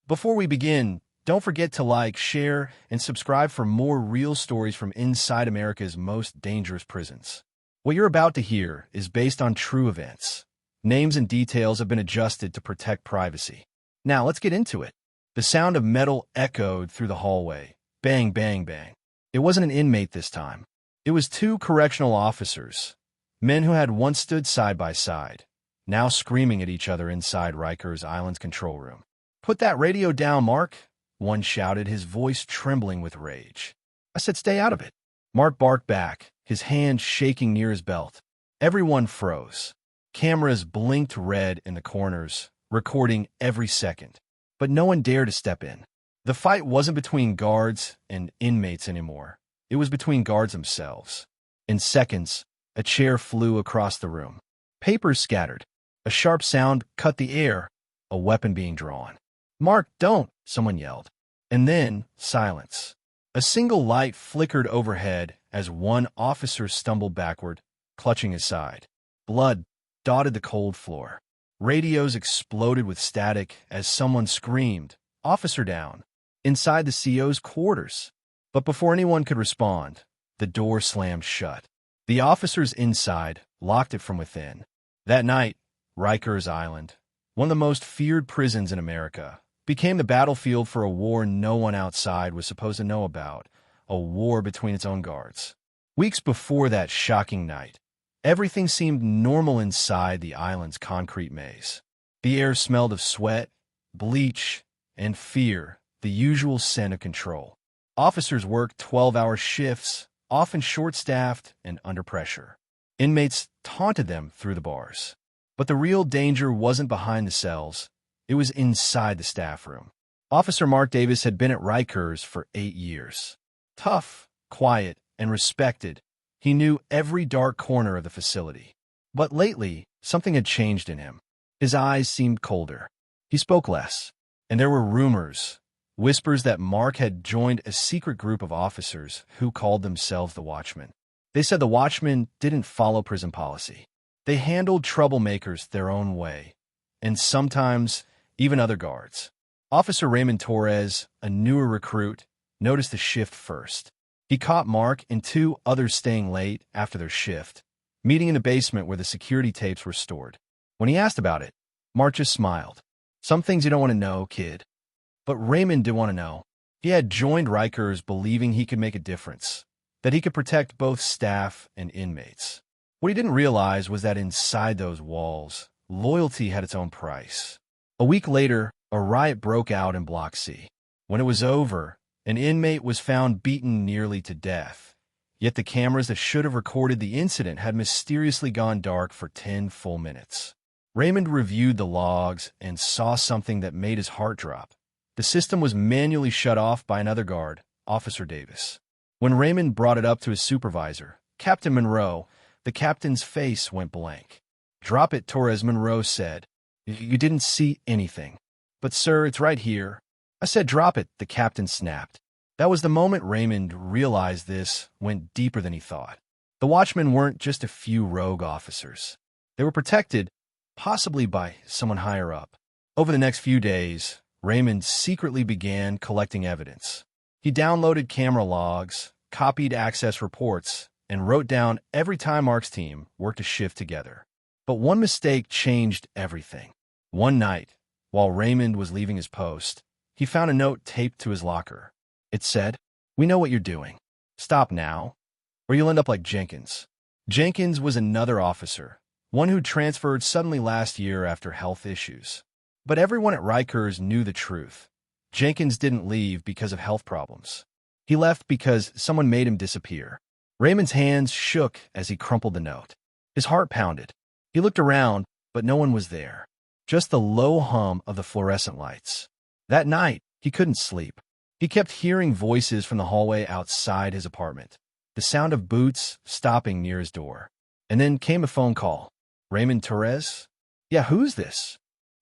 Before we begin, don't forget to like, share, and subscribe for more real stories from inside America's most dangerous prisons. What you're about to hear is based on true events. Names and details have been adjusted to protect privacy. Now, let's get into it. The sound of metal echoed through the hallway. Bang, bang, bang. It wasn't an inmate this time. It was two correctional officers, men who had once stood side by side, now screaming at each other inside Rikers Island's control room. "Put that radio down, Mark," one shouted, his voice trembling with rage. "I said stay out of it." Mark barked back, his hand shaking near his belt. Everyone froze. Cameras blinked red in the corners, recording every second. But no one dared to step in. The fight wasn't between guards and inmates anymore. It was between guards themselves. In seconds, a chair flew across the room. Papers scattered. A sharp sound cut the air, a weapon being drawn. "Mark, don't!" someone yelled. And then, silence. A single light flickered overhead as one officer stumbled backward, clutching his side. Blood dotted the cold floor. Radios exploded with static as someone screamed, "Officer down!" inside the CO's quarters. But before anyone could respond, the door slammed shut. The officers inside locked it from within. That night, Rikers Island, one of the most feared prisons in America, became the battlefield for a war no one outside was supposed to know about, a war between its own guards. Weeks before that shocking night, everything seemed normal inside the island's concrete maze. The air smelled of sweat, bleach, and fear, the usual scent of control. Officers worked 12-hour shifts, often short-staffed and under pressure. Inmates taunted them through the bars. But the real danger wasn't behind the cells. It was inside the staff room. Officer Mark Davis had been at Rikers for 8 years. Tough, quiet, and respected, he knew every dark corner of the facility. But lately, something had changed in him. His eyes seemed colder. He spoke less. And there were rumors, whispers that Mark had joined a secret group of officers who called themselves the Watchmen. They said the Watchmen didn't follow prison policy. They handled troublemakers their own way, and sometimes even other guards. Officer Raymond Torres, a newer recruit, noticed the shift first. He caught Mark and 2 others staying late after their shift, meeting in the basement where the security tapes were stored. When he asked about it, Mark just smiled. "Some things you don't want to know, kid." But Raymond did want to know. He had joined Rikers believing he could make a difference, that he could protect both staff and inmates. What he didn't realize was that inside those walls, loyalty had its own price. A week later, a riot broke out in Block C. When it was over, an inmate was found beaten nearly to death. Yet the cameras that should have recorded the incident had mysteriously gone dark for 10 full minutes. Raymond reviewed the logs and saw something that made his heart drop. The system was manually shut off by another guard, Officer Davis. When Raymond brought it up to his supervisor, Captain Monroe, the captain's face went blank. "Drop it," Torres Monroe said. "You didn't see anything." "But sir, it's right here." "I said drop it," the captain snapped. That was the moment Raymond realized this went deeper than he thought. The Watchmen weren't just a few rogue officers. They were protected, possibly by someone higher up. Over the next few days, Raymond secretly began collecting evidence. He downloaded camera logs, copied access reports, and wrote down every time Mark's team worked a shift together. But one mistake changed everything. One night, while Raymond was leaving his post, he found a note taped to his locker. It said, "We know what you're doing. Stop now, or you'll end up like Jenkins." Jenkins was another officer, one who transferred suddenly last year after health issues. But everyone at Rikers knew the truth. Jenkins didn't leave because of health problems. He left because someone made him disappear. Raymond's hands shook as he crumpled the note. His heart pounded. He looked around, but no one was there. Just the low hum of the fluorescent lights. That night, he couldn't sleep. He kept hearing voices from the hallway outside his apartment, the sound of boots stopping near his door. And then came a phone call. "Raymond Torres? Yeah, who's this?"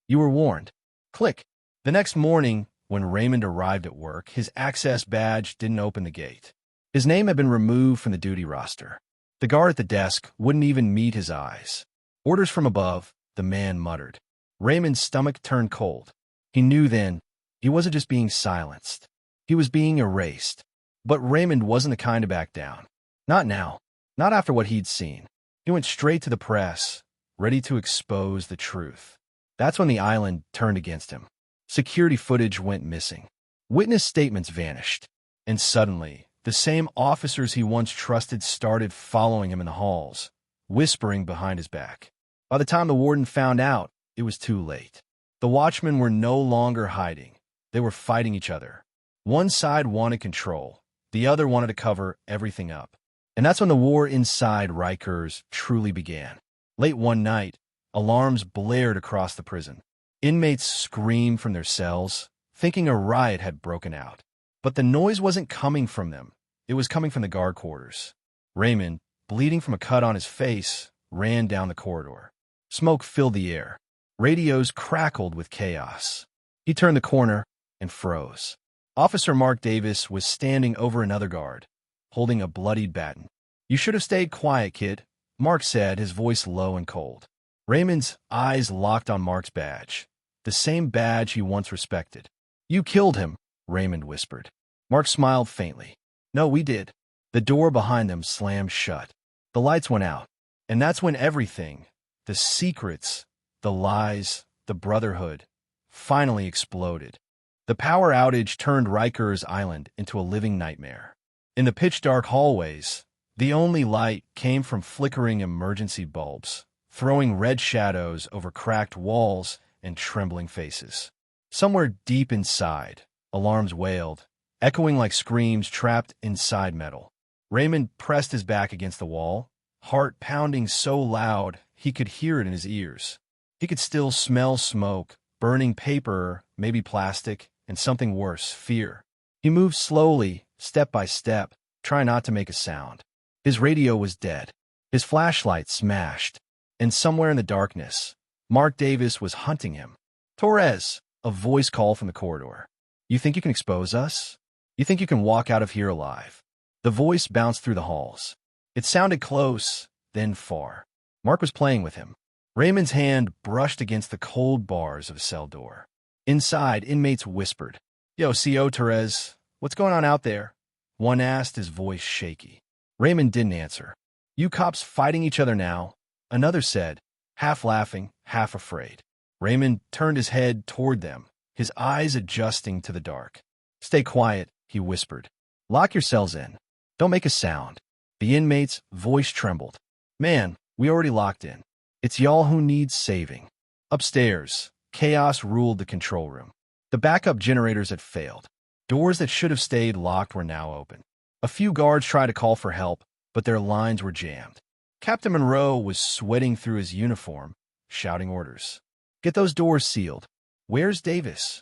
"You were warned." Click. The next morning, when Raymond arrived at work, his access badge didn't open the gate. His name had been removed from the duty roster. The guard at the desk wouldn't even meet his eyes. "Orders from above," the man muttered. Raymond's stomach turned cold. He knew then He wasn't just being silenced. He was being erased. But Raymond wasn't the kind to back down. Not now. Not after what he'd seen. He went straight to the press, ready to expose the truth. That's when the island turned against him. Security footage went missing. Witness statements vanished. And suddenly, the same officers he once trusted started following him in the halls, whispering behind his back. By the time the warden found out, it was too late. The watchmen were no longer hiding. They were fighting each other. One side wanted control. The other wanted to cover everything up. And that's when the war inside Rikers truly began. Late one night, alarms blared across the prison. Inmates screamed from their cells, thinking a riot had broken out. But the noise wasn't coming from them. It was coming from the guard quarters. Raymond, bleeding from a cut on his face, ran down the corridor. Smoke filled the air. Radios crackled with chaos. He turned the corner and froze. Officer Mark Davis was standing over another guard, holding a bloodied baton. "You should have stayed quiet, kid," Mark said, his voice low and cold. Raymond's eyes locked on Mark's badge, the same badge he once respected. "You killed him," Raymond whispered. Mark smiled faintly. "No, we did." The door behind them slammed shut. The lights went out. And that's when everything, the secrets, the lies, the brotherhood, finally exploded. The power outage turned Rikers Island into a living nightmare. In the pitch-dark hallways, the only light came from flickering emergency bulbs, throwing red shadows over cracked walls and trembling faces. Somewhere deep inside, alarms wailed, echoing like screams trapped inside metal. Raymond pressed his back against the wall, heart pounding so loud he could hear it in his ears. He could still smell smoke, burning paper, maybe plastic, and something worse, fear. He moved slowly, step by step, trying not to make a sound. His radio was dead. His flashlight smashed. And somewhere in the darkness, Mark Davis was hunting him. "Torres," a voice called from the corridor. "You think you can expose us? You think you can walk out of here alive?" The voice bounced through the halls. It sounded close, then far. Mark was playing with him. Raymond's hand brushed against the cold bars of a cell door. Inside, inmates whispered. "Yo, CO Torres, what's going on out there?" One asked, his voice shaky. Raymond didn't answer. "You cops fighting each other now," another said, half laughing, half afraid. Raymond turned his head toward them, his eyes adjusting to the dark. "Stay quiet," he whispered. "Lock yourselves in. Don't make a sound." The inmate's voice trembled. "Man, we already locked in. It's y'all who needs saving." Upstairs, chaos ruled the control room. The backup generators had failed. Doors that should have stayed locked were now open. A few guards tried to call for help, but their lines were jammed. Captain Monroe was sweating through his uniform, shouting orders. "Get those doors sealed. Where's Davis?"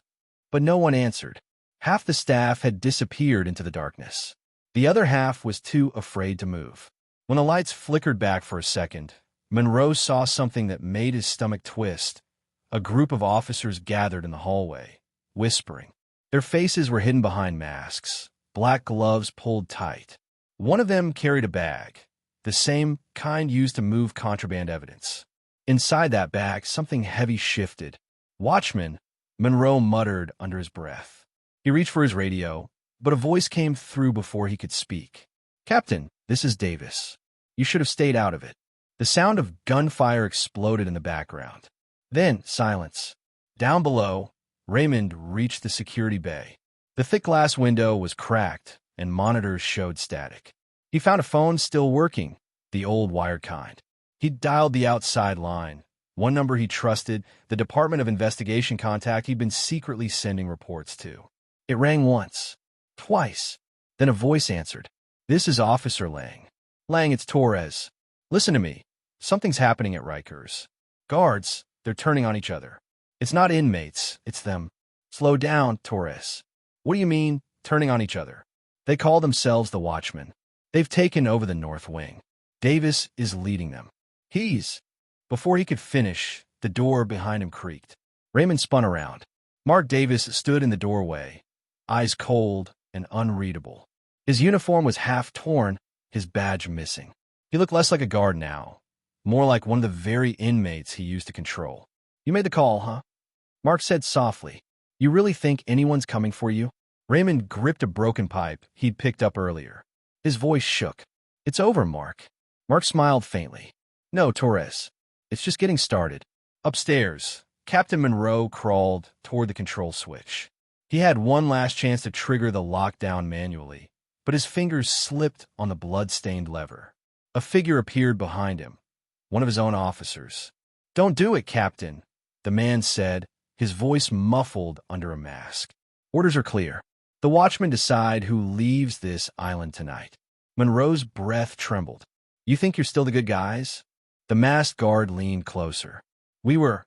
But no one answered. Half the staff had disappeared into the darkness. The other half was too afraid to move. When the lights flickered back for a second, Monroe saw something that made his stomach twist. A group of officers gathered in the hallway, whispering. Their faces were hidden behind masks, black gloves pulled tight. One of them carried a bag, the same kind used to move contraband evidence. Inside that bag, something heavy shifted. "Watchman," Monroe muttered under his breath. He reached for his radio, but a voice came through before he could speak. "Captain, this is Davis. You should have stayed out of it." The sound of gunfire exploded in the background. Then, silence. Down below, Raymond reached the security bay. The thick glass window was cracked, and monitors showed static. He found a phone still working, the old wired kind. He dialed the outside line, one number he trusted, the Department of Investigation contact he'd been secretly sending reports to. It rang once, twice. Then a voice answered. "This is Officer Lang." "Lang, it's Torres. Listen to me. Something's happening at Rikers. Guards, they're turning on each other. It's not inmates, it's them." "Slow down, Torres. What do you mean, turning on each other?" "They call themselves the Watchmen. They've taken over the North Wing. Davis is leading them. He's—" Before he could finish, the door behind him creaked. Raymond spun around. Mark Davis stood in the doorway, eyes cold and unreadable. His uniform was half torn, his badge missing. He looked less like a guard now, more like one of the very inmates he used to control. "You made the call, huh?" Mark said softly. You really think anyone's coming for you? Raymond gripped a broken pipe he'd picked up earlier. His voice shook. It's over, Mark. Mark smiled faintly. No, Torres. It's just getting started. Upstairs, Captain Monroe crawled toward the control switch. He had one last chance to trigger the lockdown manually, but his fingers slipped on the blood-stained lever. A figure appeared behind him, one of his own officers. Don't do it, Captain, the man said, his voice muffled under a mask. Orders are clear. The watchmen decide who leaves this island tonight. Monroe's breath trembled. You think you're still the good guys? The masked guard leaned closer. We were,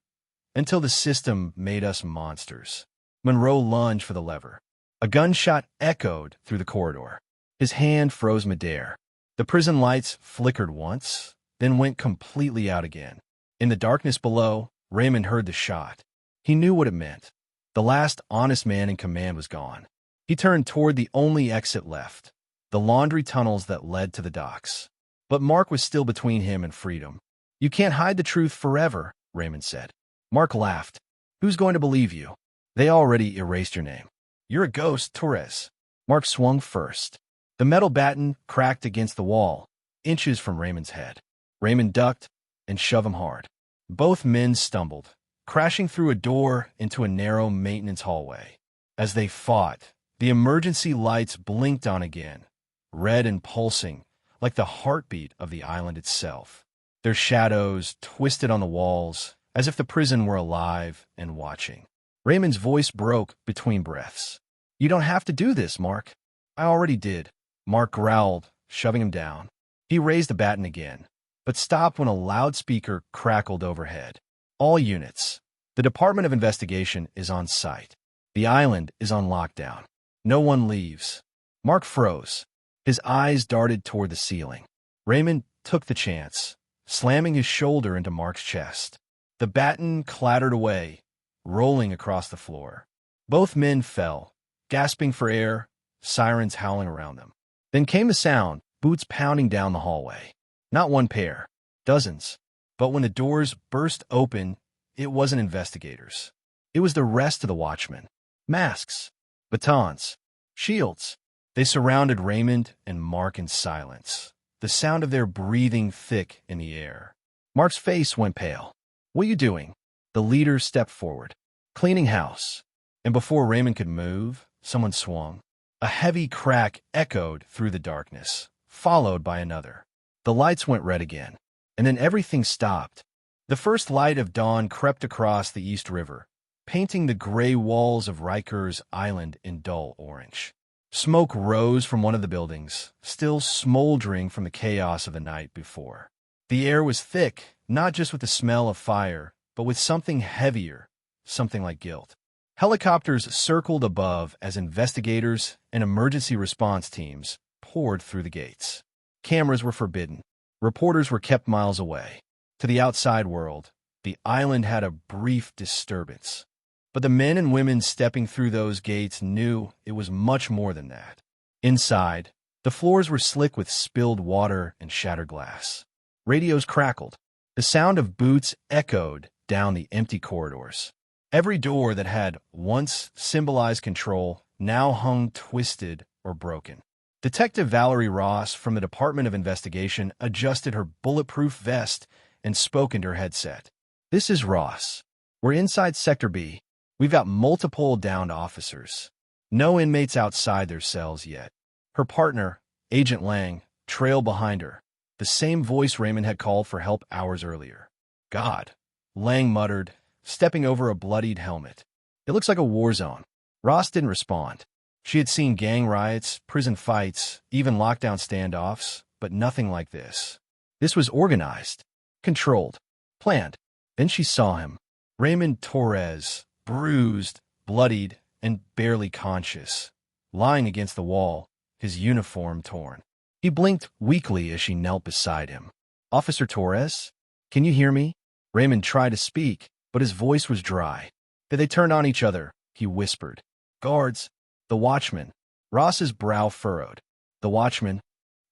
until the system made us monsters. Monroe lunged for the lever. A gunshot echoed through the corridor. His hand froze midair. The prison lights flickered once, then went completely out again. In the darkness below, Raymond heard the shot. He knew what it meant. The last honest man in command was gone. He turned toward the only exit left, the laundry tunnels that led to the docks. But Mark was still between him and freedom. You can't hide the truth forever, Raymond said. Mark laughed. Who's going to believe you? They already erased your name. You're a ghost, Torres. Mark swung first. The metal baton cracked against the wall, inches from Raymond's head. Raymond ducked and shoved him hard. Both men stumbled, crashing through a door into a narrow maintenance hallway. As they fought, the emergency lights blinked on again, red and pulsing, like the heartbeat of the island itself. Their shadows twisted on the walls, as if the prison were alive and watching. Raymond's voice broke between breaths. You don't have to do this, Mark. I already did. Mark growled, shoving him down. He raised the baton again, but stopped when a loudspeaker crackled overhead. All units. The Department of Investigation is on site. The island is on lockdown. No one leaves. Mark froze. His eyes darted toward the ceiling. Raymond took the chance, slamming his shoulder into Mark's chest. The baton clattered away, rolling across the floor. Both men fell, gasping for air, sirens howling around them. Then came the sound, boots pounding down the hallway. Not one pair, dozens. But when the doors burst open, it wasn't investigators. It was the rest of the watchmen. Masks, batons, shields. They surrounded Raymond and Mark in silence, the sound of their breathing thick in the air. Mark's face went pale. What are you doing? The leader stepped forward. Cleaning house. And before Raymond could move, someone swung. A heavy crack echoed through the darkness, followed by another. The lights went red again, and then everything stopped. The first light of dawn crept across the East River, painting the gray walls of Rikers Island in dull orange. Smoke rose from one of the buildings, still smoldering from the chaos of the night before. The air was thick, not just with the smell of fire, but with something heavier, something like guilt. Helicopters circled above as investigators and emergency response teams poured through the gates. Cameras were forbidden. Reporters were kept miles away. To the outside world, the island had a brief disturbance. But the men and women stepping through those gates knew it was much more than that. Inside, the floors were slick with spilled water and shattered glass. Radios crackled. The sound of boots echoed down the empty corridors. Every door that had once symbolized control now hung twisted or broken. Detective Valerie Ross from the Department of Investigation adjusted her bulletproof vest and spoke into her headset. This is Ross. We're inside Sector B. We've got multiple downed officers. No inmates outside their cells yet. Her partner, Agent Lang, trailed behind her, the same voice Raymond had called for help hours earlier. God, Lang muttered, stepping over a bloodied helmet. It looks like a war zone. Ross didn't respond. She had seen gang riots, prison fights, even lockdown standoffs, but nothing like this. This was organized, controlled, planned. Then she saw him. Raymond Torres, bruised, bloodied, and barely conscious, lying against the wall, his uniform torn. He blinked weakly as she knelt beside him. Officer Torres, can you hear me? Raymond tried to speak, but his voice was dry. They turned on each other, he whispered. Guards, the watchman. Ross's brow furrowed. The watchman.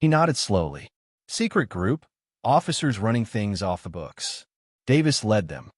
He nodded slowly. Secret group, officers running things off the books. Davis led them.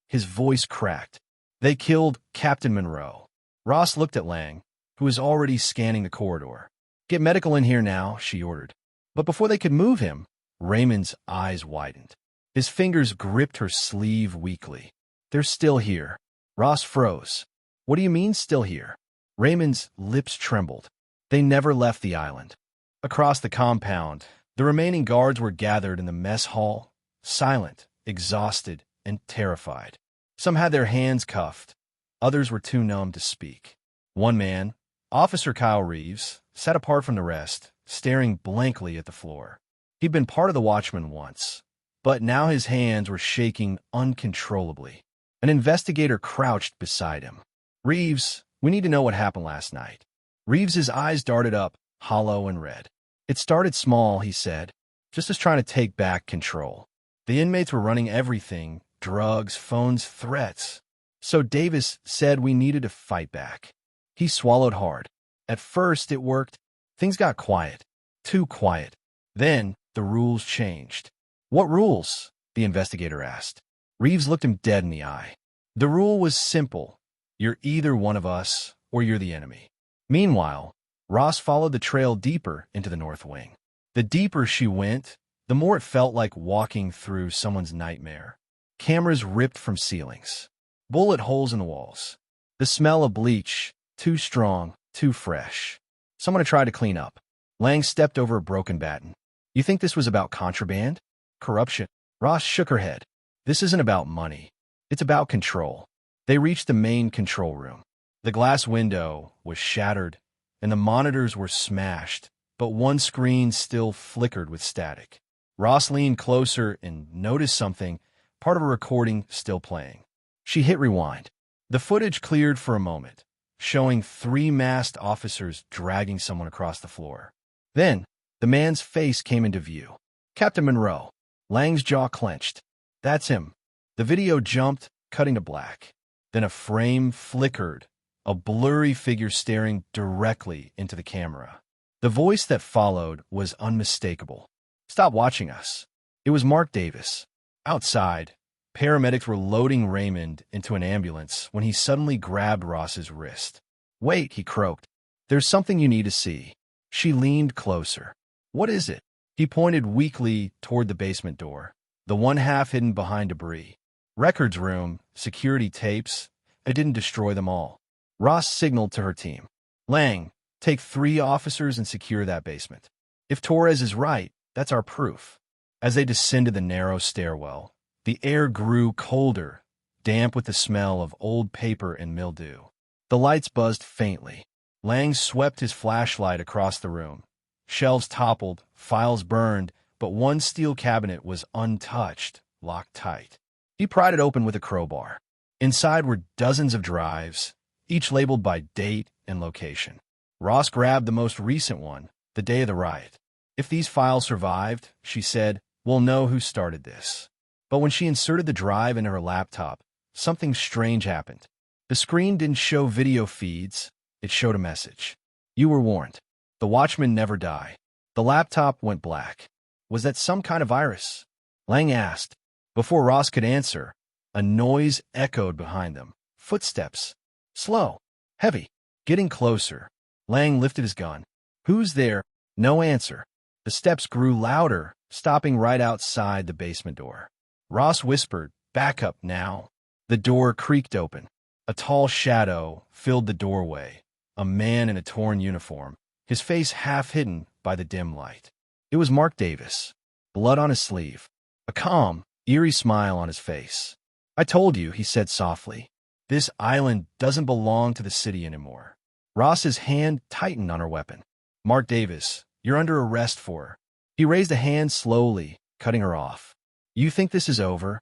His voice cracked. They killed Captain Monroe. Ross looked at Lang, who was already scanning the corridor. Get medical in here now, she ordered. But before they could move him, Raymond's eyes widened. His fingers gripped her sleeve weakly. They're still here. Ross froze. What do you mean still here? Raymond's lips trembled. They never left the island. Across the compound, the remaining guards were gathered in the mess hall, silent, exhausted, and terrified. Some had their hands cuffed. Others were too numb to speak. One man, Officer Kyle Reeves, sat apart from the rest, staring blankly at the floor. He'd been part of the Watchmen once, but now his hands were shaking uncontrollably. An investigator crouched beside him. Reeves, we need to know what happened last night. Reeves's eyes darted up, hollow and red. It started small, he said, just as trying to take back control. The inmates were running everything, drugs, phones, threats. So Davis said we needed to fight back. He swallowed hard. At first, it worked. Things got quiet. Too quiet. Then, the rules changed. What rules? The investigator asked. Reeves looked him dead in the eye. The rule was simple. You're either one of us, or you're the enemy. Meanwhile, Ross followed the trail deeper into the North Wing. The deeper she went, the more it felt like walking through someone's nightmare. Cameras ripped from ceilings. Bullet holes in the walls. The smell of bleach, too strong, too fresh. Someone had tried to clean up. Lang stepped over a broken baton. You think this was about contraband? Corruption? Ross shook her head. This isn't about money. It's about control. They reached the main control room. The glass window was shattered, and the monitors were smashed, but one screen still flickered with static. Ross leaned closer and noticed something, part of a recording still playing. She hit rewind. The footage cleared for a moment, showing 3 masked officers dragging someone across the floor. Then, the man's face came into view. Captain Monroe. Lang's jaw clenched. That's him. The video jumped, cutting to black. Then a frame flickered, a blurry figure staring directly into the camera. The voice that followed was unmistakable. Stop watching us. It was Mark Davis. Outside, paramedics were loading Raymond into an ambulance when he suddenly grabbed Ross's wrist. Wait, he croaked. There's something you need to see. She leaned closer. What is it? He pointed weakly toward the basement door, the one half hidden behind debris. Records room, security tapes. It didn't destroy them all. Ross signaled to her team. Lang, take 3 officers and secure that basement. If Torres is right, that's our proof. As they descended the narrow stairwell, the air grew colder, damp with the smell of old paper and mildew. The lights buzzed faintly. Lang swept his flashlight across the room. Shelves toppled, files burned, but one steel cabinet was untouched, locked tight. He pried it open with a crowbar. Inside were dozens of drives, each labeled by date and location. Ross grabbed the most recent one, the day of the riot. If these files survived, she said, we'll know who started this. But when she inserted the drive into her laptop, something strange happened. The screen didn't show video feeds, it showed a message. You were warned. The Watchmen never die. The laptop went black. Was that some kind of virus? Lang asked. Before Ross could answer, a noise echoed behind them. Footsteps. Slow. Heavy. Getting closer. Lang lifted his gun. Who's there? No answer. The steps grew louder, stopping right outside the basement door. Ross whispered, back up now. The door creaked open. A tall shadow filled the doorway, a man in a torn uniform, his face half hidden by the dim light. It was Mark Davis, blood on his sleeve, a calm, eerie smile on his face. I told you, he said softly. This island doesn't belong to the city anymore. Ross's hand tightened on her weapon. Mark Davis, you're under arrest for... He raised a hand slowly, cutting her off. You think this is over?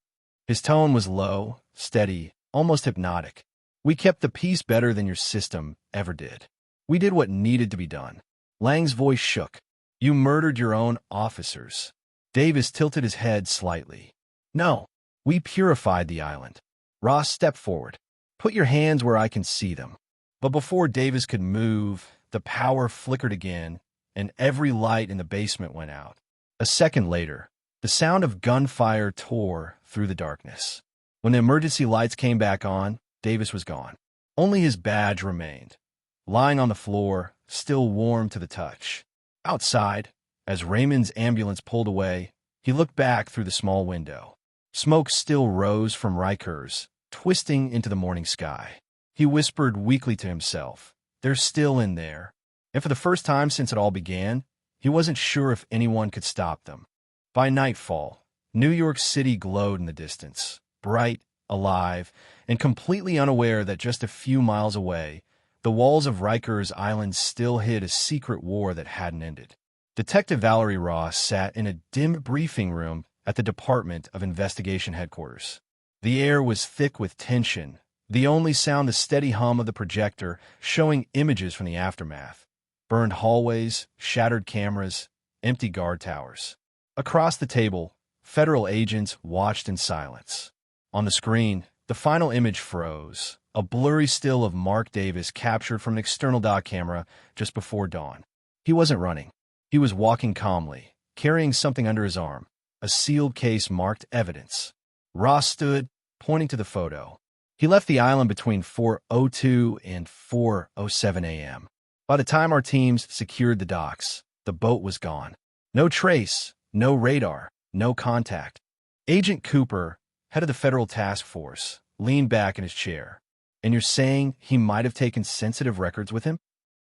His tone was low, steady, almost hypnotic. We kept the peace better than your system ever did. We did what needed to be done. Lang's voice shook. You murdered your own officers. Davis tilted his head slightly. No, we purified the island. Ross stepped forward. Put your hands where I can see them. But before Davis could move, the power flickered again, and every light in the basement went out. A second later, the sound of gunfire tore through the darkness. When the emergency lights came back on, Davis was gone. Only his badge remained, lying on the floor, still warm to the touch. Outside, as Raymond's ambulance pulled away, he looked back through the small window. Smoke still rose from Rikers, twisting into the morning sky. He whispered weakly to himself, "They're still in there." And for the first time since it all began, he wasn't sure if anyone could stop them. By nightfall, New York City glowed in the distance, bright, alive, and completely unaware that just a few miles away, the walls of Rikers Island still hid a secret war that hadn't ended. Detective Valerie Ross sat in a dim briefing room at the Department of Investigation headquarters. The air was thick with tension, the only sound the steady hum of the projector showing images from the aftermath. Burned hallways, shattered cameras, empty guard towers. Across the table, federal agents watched in silence. On the screen, the final image froze, a blurry still of Mark Davis captured from an external dock camera just before dawn. He wasn't running. He was walking calmly, carrying something under his arm, a sealed case marked evidence. Ross stood, pointing to the photo. He left the island between 4:02 and 4:07 a.m. By the time our teams secured the docks, the boat was gone. No trace, no radar, no contact. Agent Cooper, head of the federal task force, leaned back in his chair. "And you're saying he might have taken sensitive records with him?"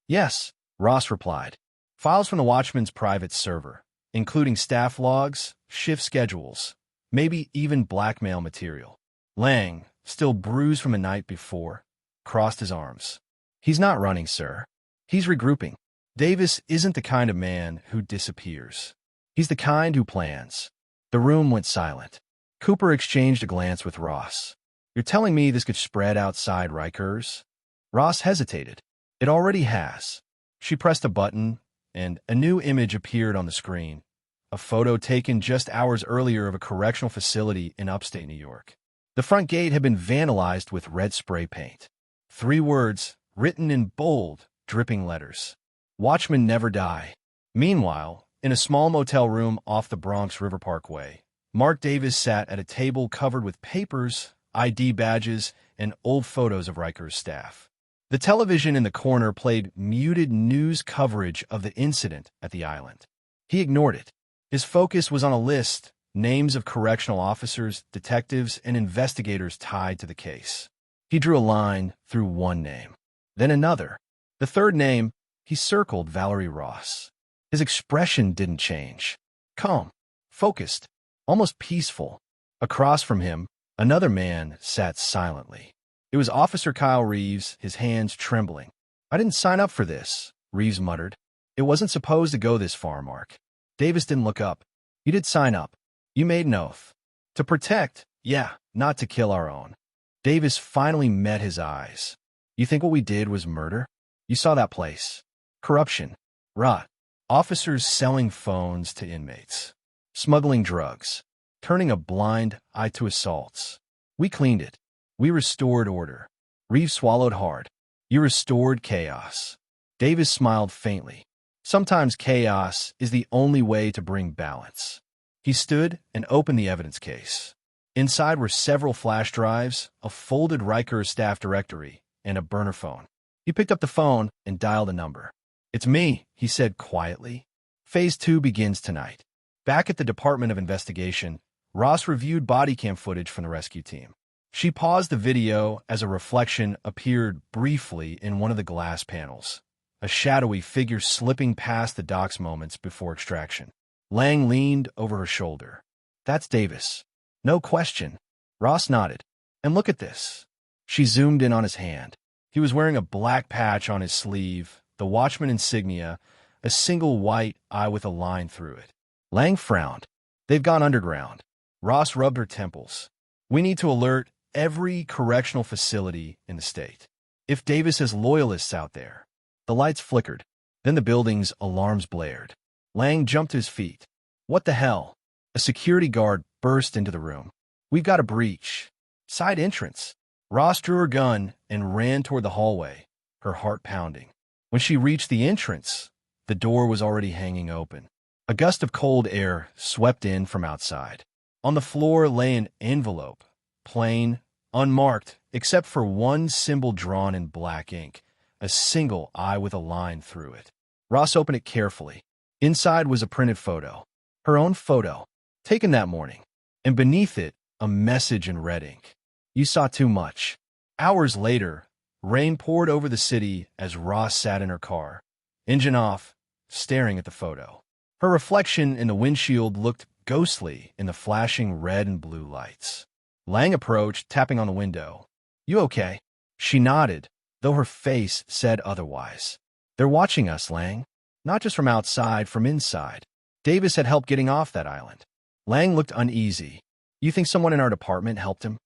"Yes," Ross replied. "Files from the Watchman's private server, including staff logs, shift schedules, maybe even blackmail material." Lang, still bruised from the night before, crossed his arms. "He's not running, sir. He's regrouping. Davis isn't the kind of man who disappears. He's the kind who plans." The room went silent. Cooper exchanged a glance with Ross. "You're telling me this could spread outside Rikers?" Ross hesitated. "It already has." She pressed a button, and a new image appeared on the screen. A photo taken just hours earlier of a correctional facility in upstate New York. The front gate had been vandalized with red spray paint. 3 words, written in bold, dripping letters. "Watchmen never die." Meanwhile, in a small motel room off the Bronx River Parkway, Mark Davis sat at a table covered with papers, ID badges, and old photos of Rikers staff. The television in the corner played muted news coverage of the incident at the island. He ignored it. His focus was on a list, names of correctional officers, detectives, and investigators tied to the case. He drew a line through one name, then another. The third name, he circled Valerie Ross. His expression didn't change. Calm, focused, almost peaceful. Across from him, another man sat silently. It was Officer Kyle Reeves, his hands trembling. "I didn't sign up for this," Reeves muttered. "It wasn't supposed to go this far, Mark." Davis didn't look up. "You did sign up. You made an oath. To protect, yeah, not to kill our own." Davis finally met his eyes. "You think what we did was murder? You saw that place. Corruption. Rot. Officers selling phones to inmates. Smuggling drugs. Turning a blind eye to assaults. We cleaned it. We restored order." Reeves swallowed hard. "You restored chaos." Davis smiled faintly. "Sometimes chaos is the only way to bring balance." He stood and opened the evidence case. Inside were several flash drives, a folded Rikers staff directory, and a burner phone. He picked up the phone and dialed a number. "It's me," he said quietly. "Phase 2 begins tonight." Back at the Department of Investigation, Ross reviewed body cam footage from the rescue team. She paused the video as a reflection appeared briefly in one of the glass panels, a shadowy figure slipping past the dock's moments before extraction. Lang leaned over her shoulder. "That's Davis. No question." Ross nodded. "And look at this." She zoomed in on his hand. He was wearing a black patch on his sleeve, the Watchman insignia, a single white eye with a line through it. Lang frowned. "They've gone underground." Ross rubbed her temples. "We need to alert every correctional facility in the state. If Davis has loyalists out there." The lights flickered. Then the building's alarms blared. Lang jumped to his feet. "What the hell?" A security guard burst into the room. "We've got a breach. Side entrance." Ross drew her gun and ran toward the hallway, her heart pounding. When she reached the entrance, the door was already hanging open. A gust of cold air swept in from outside. On the floor lay an envelope, plain, unmarked, except for one symbol drawn in black ink, a single eye with a line through it. Ross opened it carefully. Inside was a printed photo. Her own photo, taken that morning. And beneath it, a message in red ink. You saw too much. Hours later, rain poured over the city as Ross sat in her car, engine off, staring at the photo. Her reflection in the windshield looked ghostly in the flashing red and blue lights. Lang approached, tapping on the window. You okay? She nodded, though her face said otherwise. They're watching us, Lang. Not just from outside, from inside. Davis had help getting off that island. Lang looked uneasy. You think someone in our department helped him?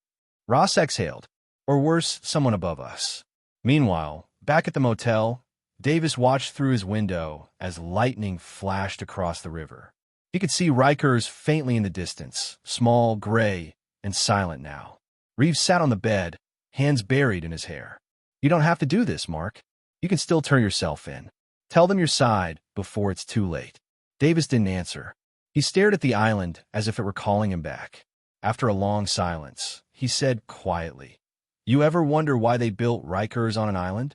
Ross exhaled. Or worse, someone above us. Meanwhile, back at the motel, Davis watched through his window as lightning flashed across the river. He could see Rikers faintly in the distance, small, gray, and silent now. Reeves sat on the bed, hands buried in his hair. You don't have to do this, Mark. You can still turn yourself in. Tell them your side before it's too late. Davis didn't answer. He stared at the island as if it were calling him back. After a long silence, he said quietly, You ever wonder why they built Rikers on an island?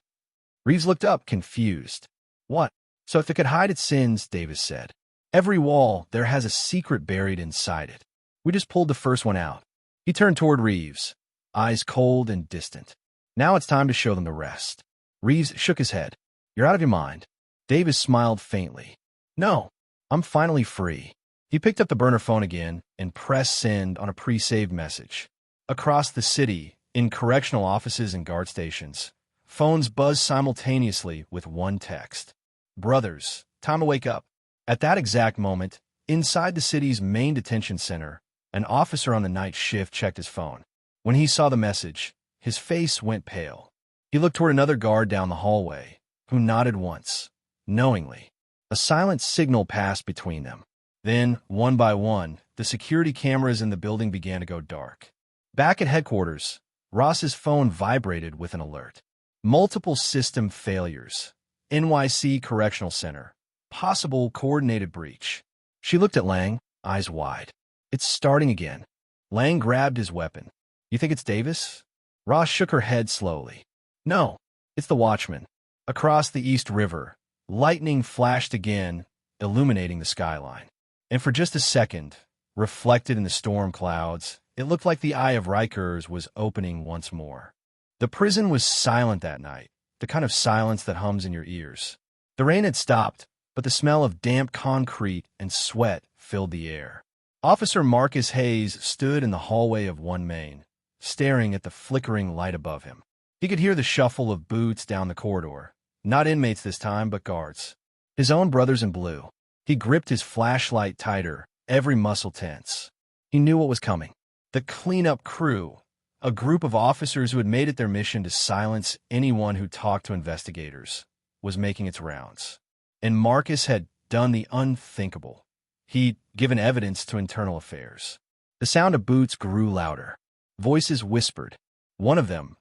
Reeves looked up, confused. What? So if it could hide its sins, Davis said. Every wall there has a secret buried inside it. We just pulled the first one out. He turned toward Reeves, eyes cold and distant. Now it's time to show them the rest. Reeves shook his head. You're out of your mind. Davis smiled faintly. No, I'm finally free. He picked up the burner phone again and pressed send on a pre-saved message. Across the city, in correctional offices and guard stations, phones buzzed simultaneously with one text. Brothers, time to wake up. At that exact moment, inside the city's main detention center, an officer on the night shift checked his phone. When he saw the message, his face went pale. He looked toward another guard down the hallway, who nodded once, knowingly. A silent signal passed between them. Then, one by one, the security cameras in the building began to go dark. Back at headquarters, Ross's phone vibrated with an alert. Multiple system failures. NYC Correctional Center. Possible coordinated breach. She looked at Lang, eyes wide. It's starting again. Lang grabbed his weapon. You think it's Davis? Ross shook her head slowly. No, it's the watchman. Across the East River, lightning flashed again, illuminating the skyline. And for just a second, reflected in the storm clouds, it looked like the eye of Rikers was opening once more. The prison was silent that night, the kind of silence that hums in your ears. The rain had stopped, but the smell of damp concrete and sweat filled the air. Officer Marcus Hayes stood in the hallway of 1 Main, staring at the flickering light above him. He could hear the shuffle of boots down the corridor. Not inmates this time, but guards. His own brothers in blue. He gripped his flashlight tighter, every muscle tense. He knew what was coming. The cleanup crew, a group of officers who had made it their mission to silence anyone who talked to investigators, was making its rounds. And Marcus had done the unthinkable. He'd given evidence to internal affairs. The sound of boots grew louder. Voices whispered. One of them,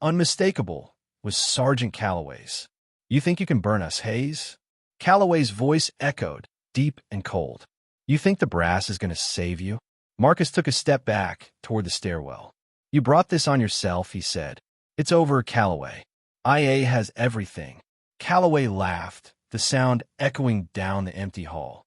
unmistakable, was Sergeant Calloway's. You think you can burn us, Hayes? Calloway's voice echoed, deep and cold. You think the brass is going to save you? Marcus took a step back toward the stairwell. You brought this on yourself, he said. It's over, Calloway. IA has everything. Calloway laughed, the sound echoing down the empty hall.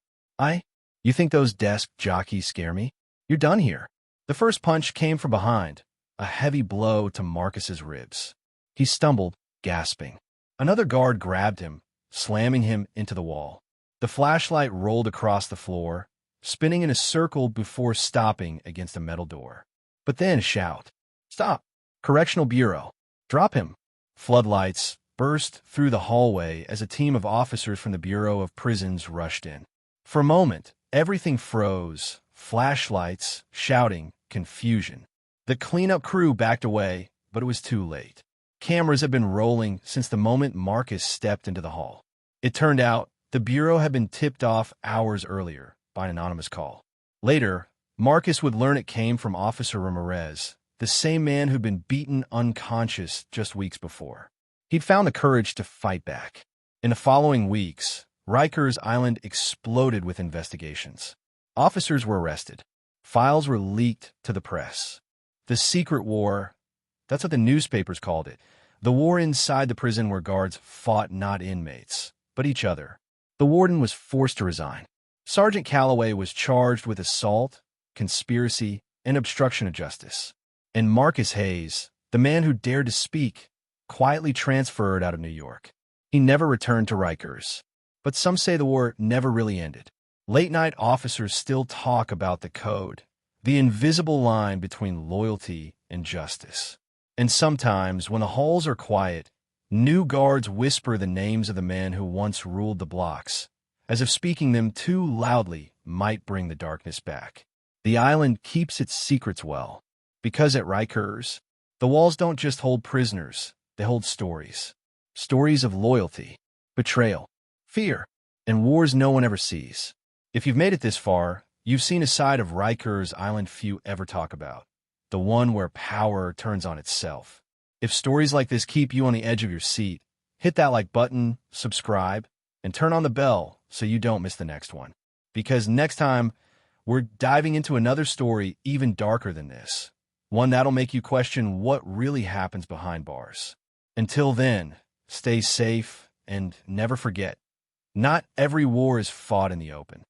You think those desk jockeys scare me? You're done here. The first punch came from behind, a heavy blow to Marcus's ribs. He stumbled, gasping. Another guard grabbed him, slamming him into the wall. The flashlight rolled across the floor, spinning in a circle before stopping against a metal door. But then a shout. Stop! Correctional Bureau. Drop him. Floodlights burst through the hallway as a team of officers from the Bureau of Prisons rushed in. For a moment, everything froze. Flashlights, shouting, confusion. The cleanup crew backed away, but it was too late. Cameras had been rolling since the moment Marcus stepped into the hall. It turned out the Bureau had been tipped off hours earlier by an anonymous call. Later, Marcus would learn it came from Officer Ramirez, the same man who'd been beaten unconscious just weeks before. He'd found the courage to fight back. In the following weeks, Rikers Island exploded with investigations. Officers were arrested. Files were leaked to the press. The secret war, That's what the newspapers called it. The war inside the prison where guards fought not inmates, but each other. The warden was forced to resign. Sergeant Calloway was charged with assault, conspiracy, and obstruction of justice. And Marcus Hayes, the man who dared to speak, quietly transferred out of New York. He never returned to Rikers. But some say the war never really ended. Late-night officers still talk about the code, the invisible line between loyalty and justice. And sometimes, when the halls are quiet, new guards whisper the names of the men who once ruled the blocks, as if speaking them too loudly might bring the darkness back. The island keeps its secrets well, because at Rikers, the walls don't just hold prisoners, they hold stories. Stories of loyalty, betrayal, fear, and wars no one ever sees. If you've made it this far, you've seen a side of Rikers Island few ever talk about, the one where power turns on itself. If stories like this keep you on the edge of your seat, hit that like button, subscribe, and turn on the bell so you don't miss the next one. Because next time, we're diving into another story even darker than this, one that'll make you question what really happens behind bars. Until then, stay safe and never forget, not every war is fought in the open.